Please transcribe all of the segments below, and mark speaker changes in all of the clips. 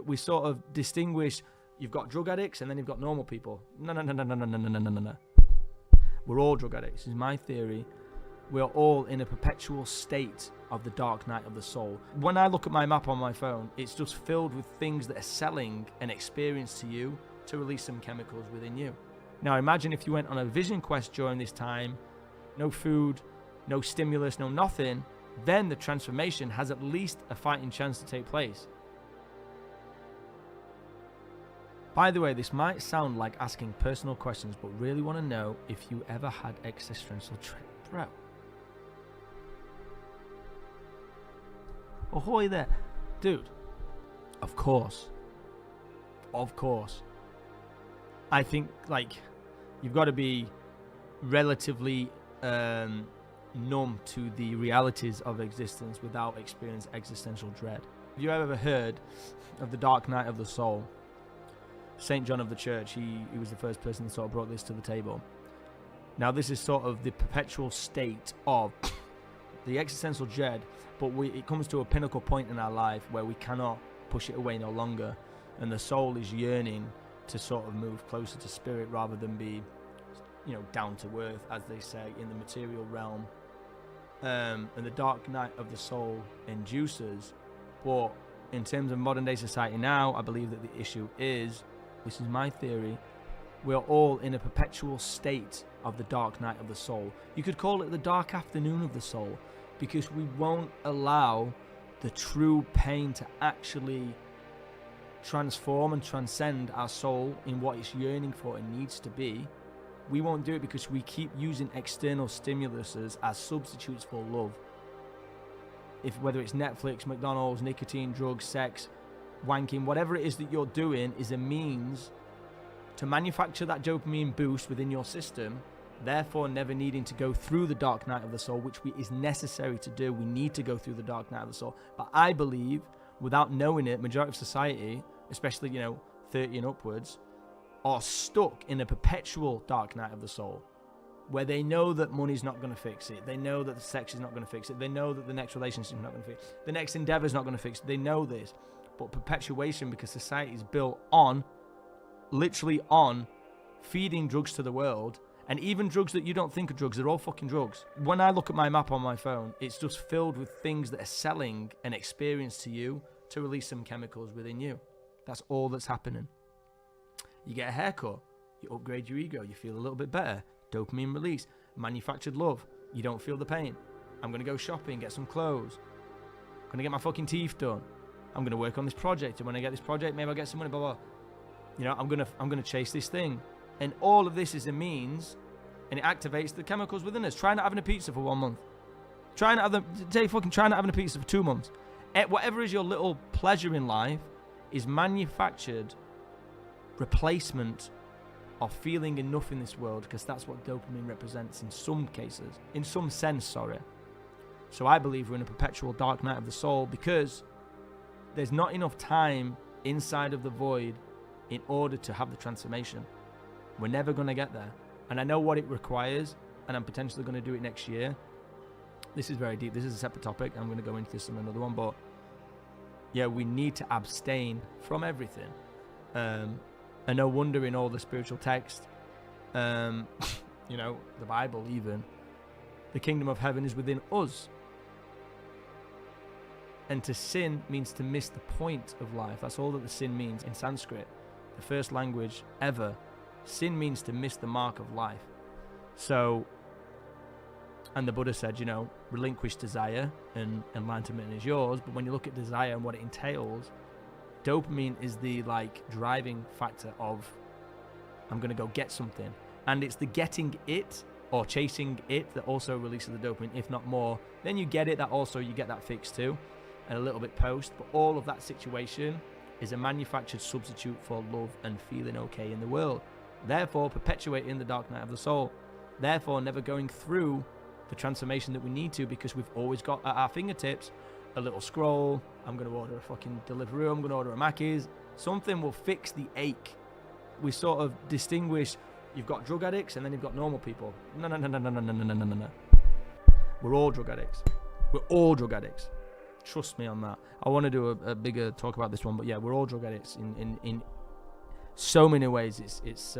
Speaker 1: We sort of distinguish, you've got drug addicts and then you've got normal people. No. We're all drug addicts, is my theory. We're all in a perpetual state of the dark night of the soul. When I look at my map on my phone, it's just filled with things that are selling an experience to you to release some chemicals within you. Now imagine if you went on a vision quest during this time, no food, no stimulus, no nothing, then the transformation has at least a fighting chance to take place. By the way, this might sound like asking personal questions, but really want to know if you ever had existential dread. Bro. Ahoy there. Dude. Of course. I think, like, you've got to be relatively numb to the realities of existence without experiencing existential dread. Have you ever heard of the dark night of the soul? St. John of the Church, he was the first person that sort of brought this to the table. Now, this is sort of the perpetual state of the existential dread, but it comes to a pinnacle point in our life where we cannot push it away no longer, and the soul is yearning to sort of move closer to spirit rather than be, down to earth, as they say, in the material realm. And the dark night of the soul induces, but in terms of modern day society now, I believe that the issue is, this is my theory, we're all in a perpetual state of the dark night of the soul. You could call it the dark afternoon of the soul, because we won't allow the true pain to actually transform and transcend our soul in what it's yearning for and needs to be. We won't do it because we keep using external stimuluses as substitutes for love. Whether it's Netflix, McDonald's, nicotine, drugs, sex, wanking, whatever it is that you're doing is a means to manufacture that dopamine boost within your system, therefore never needing to go through the dark night of the soul, which is necessary to do. We need to go through the dark night of the soul. But I believe, without knowing it, majority of society, especially 30 and upwards, are stuck in a perpetual dark night of the soul, where they know that money's not going to fix it, they know that the sex is not going to fix it, they know that the next relationship is not going to fix it, the next endeavor is not going to fix it, they know this. But perpetuation, because society is built on, literally on, feeding drugs to the world, and even drugs that you don't think are drugs, they're all fucking drugs. When I look at my map on my phone, it's just filled with things that are selling an experience to you to release some chemicals within you. That's all that's happening. You get a haircut, you upgrade your ego, you feel a little bit better, dopamine release, manufactured love, you don't feel the pain. I'm going to go shopping, get some clothes, I'm going to get my fucking teeth done, I'm going to work on this project, and when I get this project, maybe I'll get some money, blah, blah. I'm going to chase this thing. And all of this is a means, and it activates the chemicals within us. Try not having a pizza for 1 month. Try not having a pizza for 2 months. Whatever is your little pleasure in life is manufactured replacement of feeling enough in this world, because that's what dopamine represents in some cases, in some sense, sorry. So I believe we're in a perpetual dark night of the soul because there's not enough time inside of the void in order to have the transformation. We're never going to get there. And I know what it requires, and I'm potentially going to do it next year. This is very deep. This is a separate topic. I'm going to go into this in another one. But yeah, we need to abstain from everything. And no wonder in all the spiritual text, the Bible even, the kingdom of heaven is within us. And to sin means to miss the point of life. That's all that the sin means in Sanskrit, the first language ever. Sin means to miss the mark of life. So, and the Buddha said, relinquish desire and enlightenment is yours. But when you look at desire and what it entails, dopamine is the driving factor of, I'm going to go get something. And it's the getting it or chasing it that also releases the dopamine, if not more. Then you get it, that also you get that fix too, and a little bit post. But all of that situation is a manufactured substitute for love and feeling okay in the world. Therefore, perpetuating the dark night of the soul. Therefore, never going through the transformation that we need to, because we've always got at our fingertips a little scroll. I'm going to order a fucking Deliveroo. I'm going to order a Mackey's. Something will fix the ache. We sort of distinguish, you've got drug addicts and then you've got normal people. No. We're all drug addicts. We're all drug addicts. Trust me on that. I want to do a bigger talk about this one, but yeah, we're all drug addicts in so many ways. It's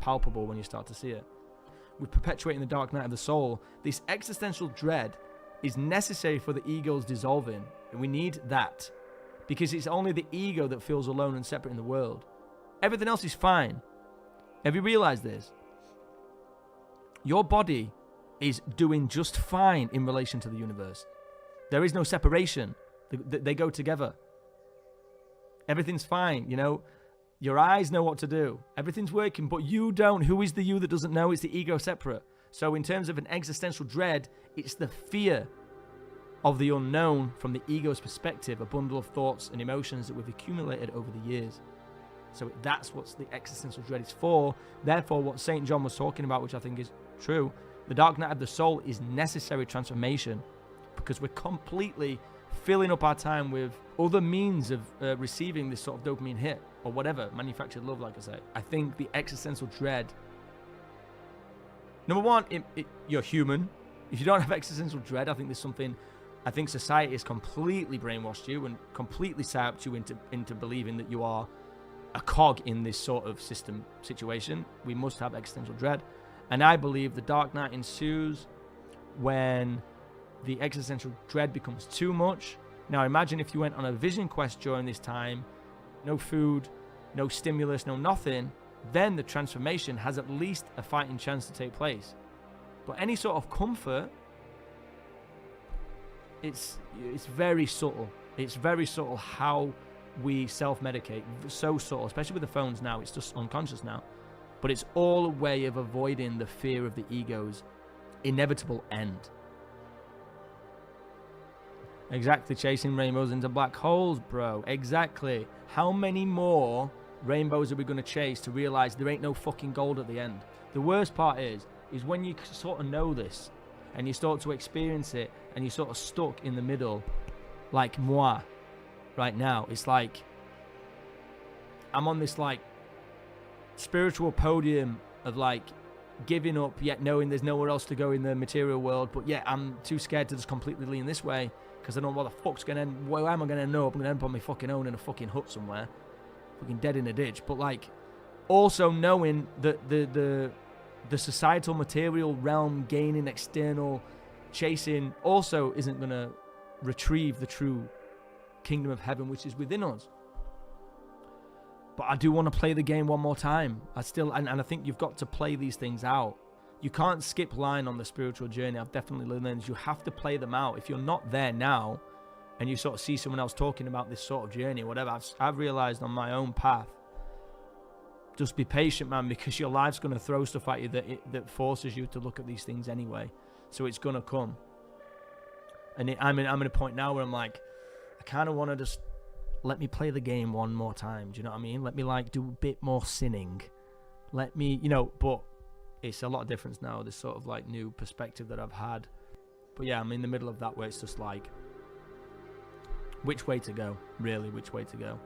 Speaker 1: palpable when you start to see it. We're perpetuating the dark night of the soul. This existential dread is necessary for the ego's dissolving, and we need that because it's only the ego that feels alone and separate in the world. Everything else is fine. Have you realized this? Your body is doing just fine in relation to the universe. There is no separation. They go together. Everything's fine, you know. Your eyes know what to do. Everything's working, but you don't. Who is the you that doesn't know? It's the ego separate. So in terms of an existential dread, it's the fear of the unknown from the ego's perspective, a bundle of thoughts and emotions that we've accumulated over the years. So that's what the existential dread is for. Therefore, what St. John was talking about, which I think is true, the dark night of the soul is necessary transformation because we're completely filling up our time with other means of receiving this sort of dopamine hit or whatever, manufactured love, like I say. I think the existential dread, number one, you're human. If you don't have existential dread, I think there's something, I think society has completely brainwashed you and completely psyoped you into believing that you are a cog in this sort of system situation. We must have existential dread. And I believe the dark night ensues when the existential dread becomes too much. Now imagine if you went on a vision quest during this time, no food, no stimulus, no nothing, then the transformation has at least a fighting chance to take place. But any sort of comfort, it's very subtle. It's very subtle how we self-medicate. So subtle, especially with the phones now. It's just unconscious now. But it's all a way of avoiding the fear of the ego's inevitable end. Exactly, chasing rainbows into black holes, bro. Exactly. How many more rainbows are we going to chase to realize there ain't no fucking gold at the end? The worst part is when you sort of know this and you start to experience it and you're sort of stuck in the middle, like moi right now. It's like I'm on this like spiritual podium of like giving up yet knowing there's nowhere else to go in the material world, but yet I'm too scared to just completely lean this way because I don't know what the fuck's gonna end. Where am I gonna end up? I'm gonna end up on my fucking own in a fucking hut somewhere, fucking dead in a ditch. But like also knowing that the societal material realm gaining external chasing also isn't gonna retrieve the true kingdom of heaven which is within us. But I do want to play the game one more time. And I think you've got to play these things out. You can't skip line on the spiritual journey. I've definitely learned you have to play them out. If you're not there now and you sort of see someone else talking about this sort of journey, whatever, I've realized on my own path, just be patient, man, because your life's going to throw stuff at you that forces you to look at these things anyway. So it's going to come. And I'm in a point now where I'm like, I kind of want to just let me play the game one more time. Do you know what I mean? Let me like do a bit more sinning. Let me, but it's a lot of difference now. This sort of like new perspective that I've had. But yeah, I'm in the middle of that where it's just like, which way to go? Really, which way to go?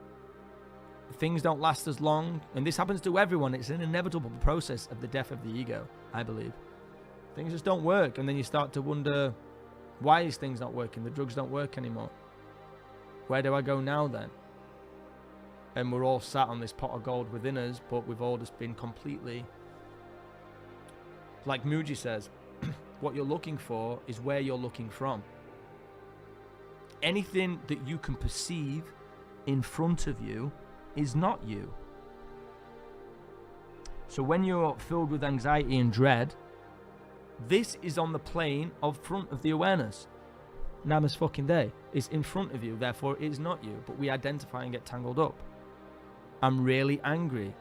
Speaker 1: Things don't last as long. And this happens to everyone. It's an inevitable process of the death of the ego, I believe. Things just don't work. And then you start to wonder, why is things not working? The drugs don't work anymore. Where do I go now then? And we're all sat on this pot of gold within us, but we've all just been completely, like Muji says, what you're looking for is where you're looking from. Anything that you can perceive in front of you is not you. So when you're filled with anxiety and dread, this is on the plane of front of the awareness. Nama's fucking day. It's in front of you, therefore it is not you. But we identify and get tangled up. I'm really angry.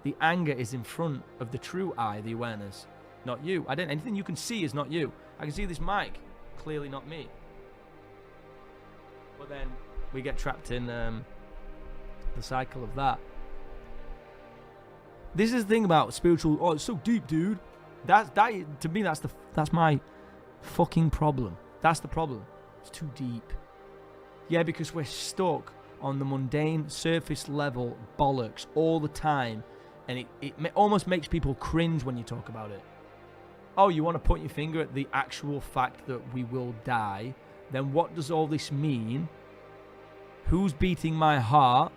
Speaker 1: The anger is in front of the true I, the awareness, not you. Anything you can see is not you. I can see this mic, clearly not me. But then we get trapped in the cycle of that. This is the thing about spiritual. Oh, it's so deep, dude. That to me, that's my fucking problem. That's the problem. It's too deep. Yeah, because we're stuck on the mundane surface level bollocks all the time, and it almost makes people cringe when you talk about it. Oh, you want to point your finger at the actual fact that we will die then what does all this mean? Who's beating my heart?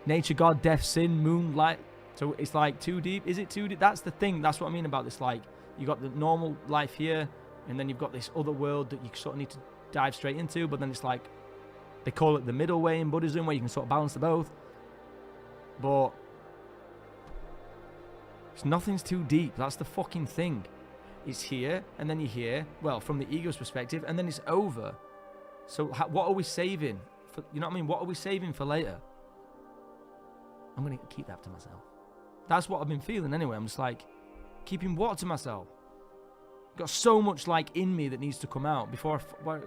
Speaker 1: Nature, God, death, sin, moonlight. So it's like too deep. Is it too deep? That's the thing. That's what I mean about this. Like, you got the normal life here, and then you've got this other world that you sort of need to dive straight into. But then it's like, they call it the middle way in Buddhism, where you can sort of balance the both. But nothing's too deep. That's the fucking thing. It's here, and then you're here. Well, from the ego's perspective, and then it's over. So what are we saving? You know what I mean? What are we saving for later? I'm going to keep that to myself. That's what I've been feeling anyway. I'm just like, keeping what to myself? Got so much like in me that needs to come out before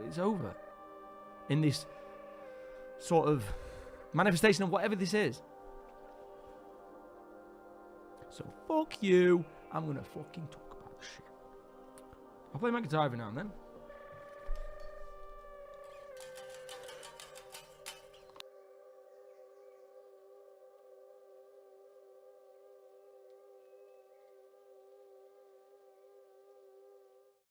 Speaker 1: it's over. In this sort of manifestation of whatever this is. So fuck you. I'm going to fucking talk about shit. I'll play my guitar every now and then.